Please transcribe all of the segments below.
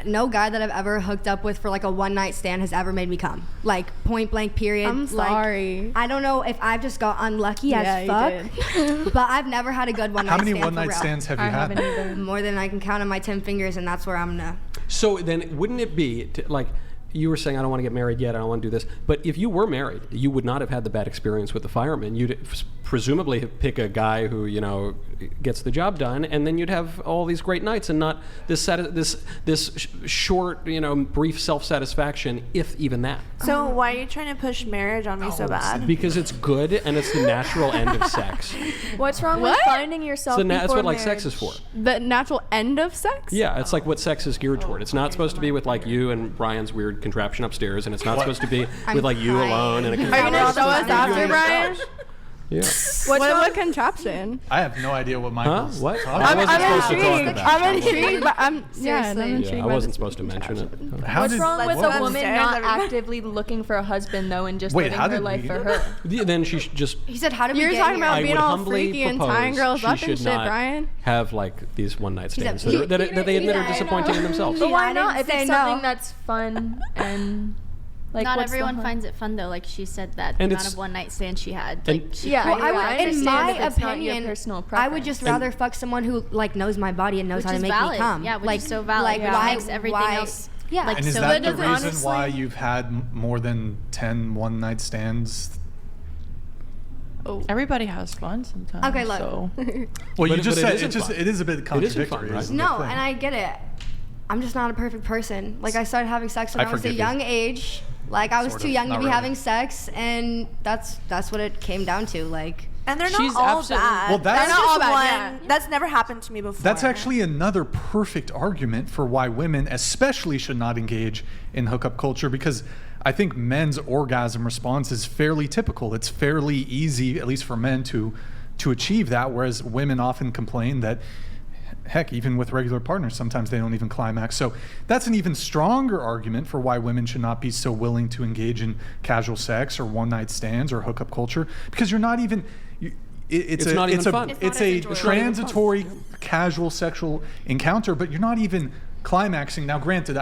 no guy that I've ever hooked up with for like a one night stand has ever made me come. Like point blank period. I'm sorry. Like, I don't know if I've just got unlucky as fuck, but I've never had a good one night stand. How many one night stands have you had? More than I can count on my 10 fingers, and that's where I'm gonna. So then, wouldn't it be like? You were saying, I don't want to get married yet, I don't want to do this. But if you were married, you would not have had the bad experience with the fireman. You'd presumably pick a guy who, gets the job done, and then you'd have all these great nights and not this short, brief self-satisfaction, if even that. So why are you trying to push marriage on me so bad? Because it's good, and it's the natural end of sex. What's wrong with finding yourself before that's what marriage? sex is for. The natural end of sex? Yeah, it's like what sex is geared toward. It's not supposed to be with like you and Brian's weird contraption upstairs, and it's not supposed to be with like you alone and a contraption. Are you gonna show us after, Brian? Yeah. What contraption? I have no idea what Michael's What? talking about. I'm intrigued, but I'm intrigued. I wasn't supposed to mention it. What's wrong with a woman not actively looking for a husband though, and just living her life for her? Then she just. He said, "How did we You're get talking here?" about being all freaky and tying girls up and shit, Brian. Have like these one night stands that they admit are disappointing in themselves. But why not? If it's something that's fun and. Like, not everyone finds it fun though. Like she said, that the amount of one night stands she had. Like, in my opinion, I would just rather fuck someone who like knows my body and knows how to make me come. Yeah, which is so valid. Like why makes everything else. Yeah. Like, and is that the reason why you've had more than 10 one night stands? Oh. Everybody has fun sometimes. Okay, look. So. Well, you just said it is a bit contradictory. Fun, right? No, and I get it. I'm just not a perfect person. Like I started having sex when I was a young age. Like I was too young to be having sex, and that's what it came down to. Like, and they're not all bad. Well, that's not all bad. That's never happened to me before. That's actually another perfect argument for why women, especially, should not engage in hookup culture, because I think men's orgasm response is fairly typical. It's fairly easy, at least for men, to achieve that, whereas women often complain that. Heck, even with regular partners, sometimes they don't even climax. So that's an even stronger argument for why women should not be so willing to engage in casual sex or one-night stands or hookup culture, because you're not even. It's a transitory, casual sexual encounter, but you're not even climaxing. Now, granted,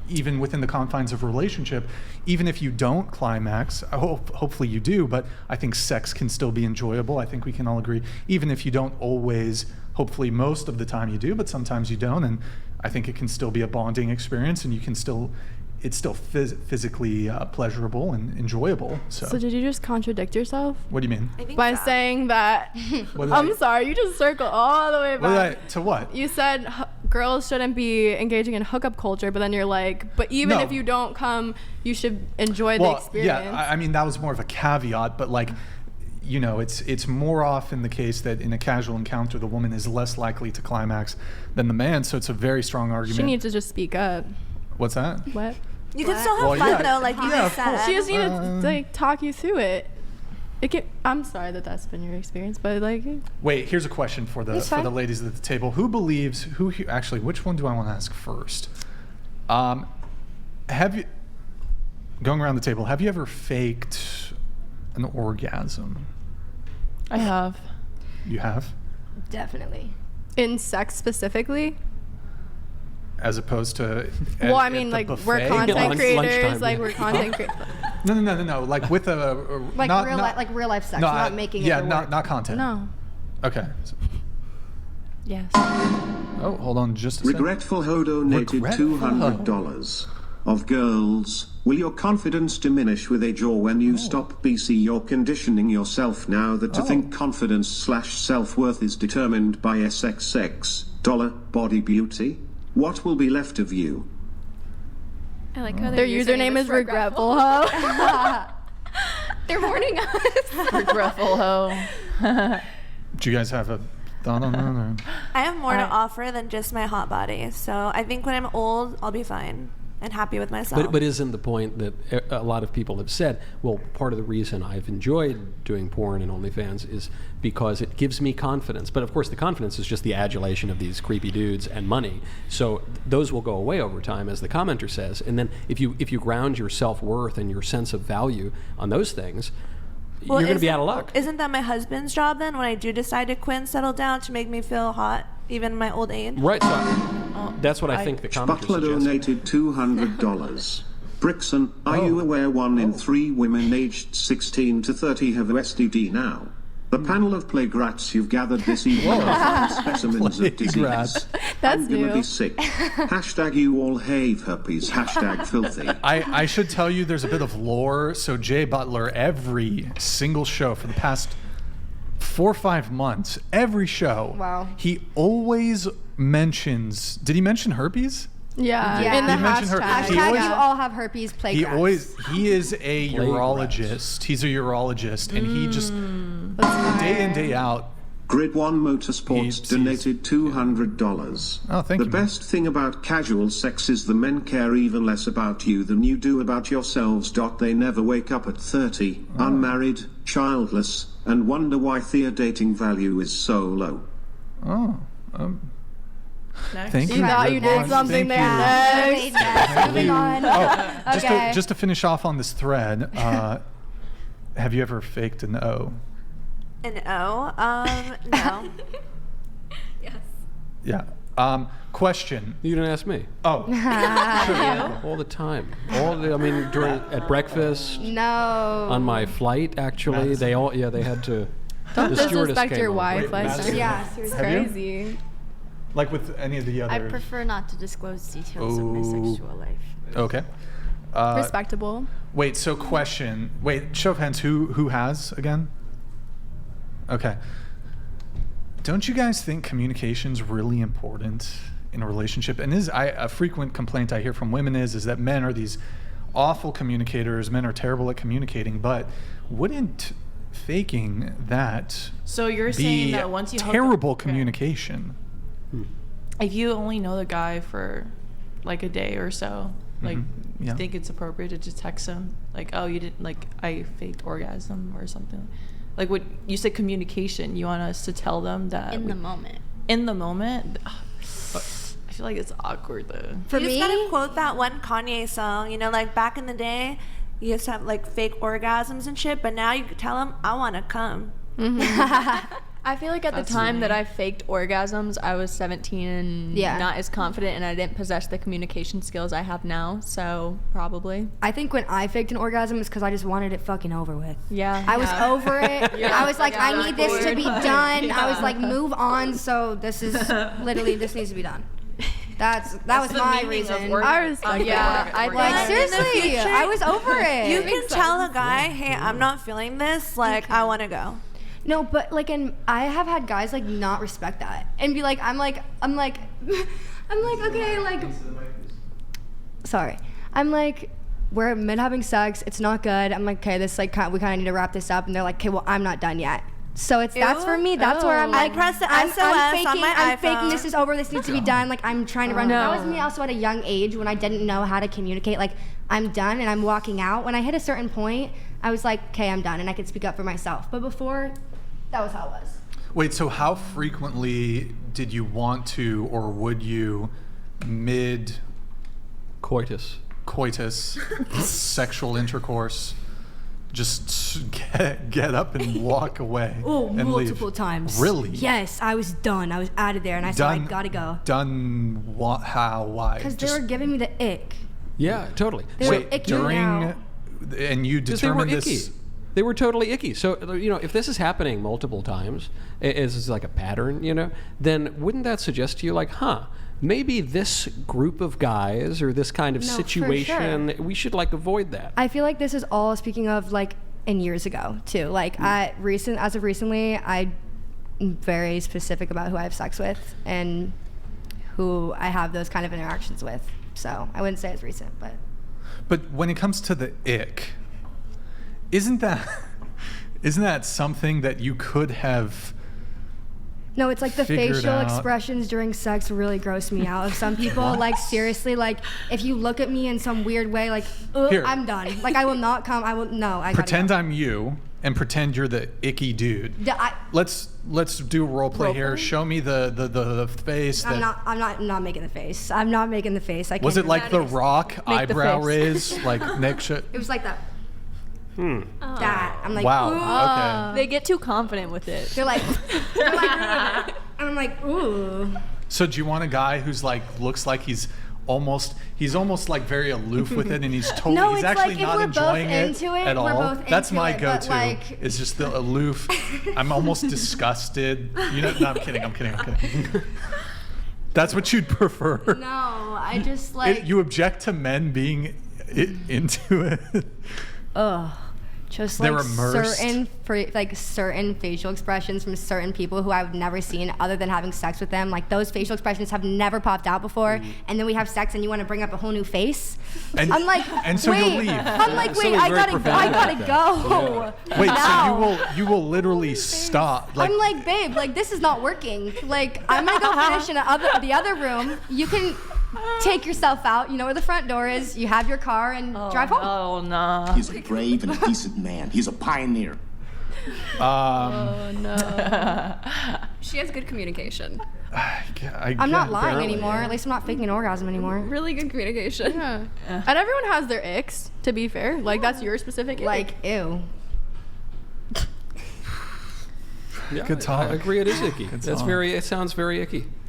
even within the confines of a relationship, even if you don't climax, hopefully you do, but I think sex can still be enjoyable. I think we can all agree, even if you don't always. Hopefully most of the time you do, but sometimes you don't, and I think it can still be a bonding experience, and it's still physically pleasurable and enjoyable. So did you just contradict yourself? What do you mean? By saying that, I'm sorry, you just circled all the way back. To what? You said girls shouldn't be engaging in hookup culture, but then you're like, but even if you don't come, you should enjoy the experience. Yeah, I mean, that was more of a caveat, but like, it's more often the case that in a casual encounter, the woman is less likely to climax than the man. So it's a very strong argument. She needs to just speak up. What's that? What? You can still have fun though, like you just said. She just needs to like talk you through it. I'm sorry that's been your experience, but like. Wait, here's a question for the ladies at the table. Who believes? Actually, which one do I want to ask first? Have you going around the table? Have you ever faked an orgasm? I have. You have? Definitely. In sex specifically? As opposed to well, I mean, like buffet? we're content creators, like we're content creators. No. Like with a like real life sex, not making it. Yeah, not content. No. Okay. Yes. Oh, hold on just a second. Regretful Ho donated $200. Of girls, will your confidence diminish with age, or when you stop BC you're conditioning yourself now that to think confidence/self-worth is determined by SXX body beauty? What will be left of you? I like how their username is Regretful Ho. They're warning us. Regretful Ho. Do you guys have a thought on that? Or? I have more to offer than just my hot body, so I think when I'm old, I'll be fine and happy with myself. But isn't the point that a lot of people have said, well, part of the reason I've enjoyed doing porn and OnlyFans is because it gives me confidence. But of course the confidence is just the adulation of these creepy dudes and money. So those will go away over time, as the commenter says. And then if you ground your self-worth and your sense of value on those things, you're going to be out of luck. Isn't that my husband's job then, when I do decide to quit and settle down, to make me feel hot? even in my old age. Right. So that's what I think the commenter Butler suggests. donated $200. Brixon, are you aware 1 in 3 women aged 16 to 30 have STD now? The panel of plague rats you've gathered this evening are fine specimens of disease. That's I'm gonna new. be sick. Hashtag you all have herpes. Hashtag filthy. I should tell you there's a bit of lore. So Jay Butler, every single show for the past 4 or 5 months, every show, Wow. he always mentions, did he mention herpes? Yeah. In the He mentioned her- hashtag. he Hashtag always- you all have herpes, plague He rats. is a Plague urologist. He's a urologist, and he just day in, day out. Grid 1 Motorsports He's- donated $200. Oh, thank the you, man. best thing about casual sex is the men care even less about you than you do about yourselves. They never wake up at 30, unmarried, childless, and wonder why their dating value is so low. Oh, Next. thank you. You thought Grid you did one. something Thank there. you. Anyways, yes, moving on. Oh, Okay. just to finish off on this thread, have you ever faked an O? An O? No. Yes. Yeah. Question. You didn't ask me. Oh, All the time. At breakfast, No. on my flight, actually. They had to. Don't the stewardess disrespect came your over. wife like Madison. that. Yeah, It's seriously. Have you? crazy. like with any of the I others? prefer not to disclose details of my Oh. sexual life. Okay. Respectable. Wait. So question. Wait. Show of hands. Who has again? Okay. Don't you guys think communication's really important in a relationship? And a frequent complaint I hear from women is that men are these awful communicators. Men are terrible at communicating. But wouldn't faking that So you're be saying that once you hook up- terrible okay. communication? If you only know the guy for like a day or so, like Mm-hmm. Yeah. you think it's appropriate to just text him like, oh, you didn't, like, I faked orgasm or something. Like what you said, communication. You want us to tell them that In the moment. In the moment. I feel like it's awkward though. For you me, just gotta quote that one Kanye song. You know, like back in the day, you used to have like fake orgasms and shit, but now you could tell them, I want to come. I feel like at the That's time that funny. I faked orgasms, I was 17 and Yeah. not as confident, and I didn't possess the communication skills I have now. So probably, I think when I faked an orgasm is because I just wanted it fucking over with. yeah. I was over it. Yeah. I was like, Yeah, I need this to be awkward. done. I was Yeah. like, move on. So this is literally, this needs to be done. That was the my meaning of reason. orgasm. I respect Yeah, that. I Like think in the seriously, future, I was over it. You can tell a guy, hey, I'm not feeling this. Like, I want to go. No, but like, and I have had guys like not respect that and be like, I'm like, okay, like, sorry, I'm like, we're mid having sex, it's not good. I'm like, okay, this like, we kind of need to wrap this up, and they're like, okay, well, I'm not done yet. So that's for me. That's where I'm Oh. like, I press the I'm SOS on faking, my I'm iPhone. faking. This is over. This needs to be done. Like I'm trying to run. No. That was me also at a young age when I didn't know how to communicate. Like I'm done and I'm walking out. When I hit a certain point, I was like, okay, I'm done, and I could speak up for myself. But before, that was how it was. Wait, so how frequently did you want to, or would you, mid Coitus. sexual intercourse, just get up and walk away? Oh, and multiple leave? times. Really? Yes, I was done. I was out of there, and I said, I gotta go. Done what? How? Why? Because they were giving me the ick. Yeah, totally. They were icky during, now. and you Because they were determined icky. this. They were totally icky. So, if this is happening multiple times, is like a pattern, then wouldn't that suggest to you, like, maybe this group of guys or this kind of No, for situation, sure. we should like avoid that. I feel like this is all speaking of like in years ago too. Like as of recently, I'm very specific about who I have sex with and who I have those kind of interactions with. So I wouldn't say it's recent, but. But when it comes to the ick, isn't that something that you could have? No, it's like the Figured facial out. expressions during sex really gross me out. Of some people, like seriously, like if you look at me in some weird way, like Here. I'm done. Like I will not come. I will no. I Pretend gotta I'm you and pretend you're the icky dude. go. Let's do a role play here. Show me the face. I'm that, not making the face. I'm not making the face. I can't was it do like that. the Rock the eyebrow face. raise, like Nick? It was like that. That I'm like, Wow. ooh. Okay. They get too confident with it. They're like, And I'm like, ooh. So do you want a guy who's like looks like he's almost like very aloof with it, and he's totally No, he's it's actually like if not we're enjoying both into it, at we're all? both That's into my it, but, go-to. like- It's just the aloof. I'm almost disgusted. You know? No, I'm kidding. That's what you'd prefer. No, I just like. You object to men being into it. Ugh. Just They're like immersed. certain facial expressions from certain people who I've never seen other than having sex with them. Like those facial expressions have never popped out before, and then we have sex and you want to bring up a whole new face. And, I'm like, and so wait. you'll leave. I'm like, wait, Something I very gotta profound go. Yeah. Wait, now. so you will literally stop. Like, I'm like, babe, like this is not working. Like I'm gonna go finish in the other room. You can take yourself out. You know where the front door is. You have your car and drive home. Oh no. He's a brave and a decent man. He's a pioneer. Oh no. She has good communication. I'm not lying anymore. At least I'm not faking an orgasm anymore. Really good communication. Yeah. And everyone has their icks, to be fair. Like that's your specific ick. Like, ew. Yeah, Good talk. I agree. It is icky. Good That's talk. It sounds very icky.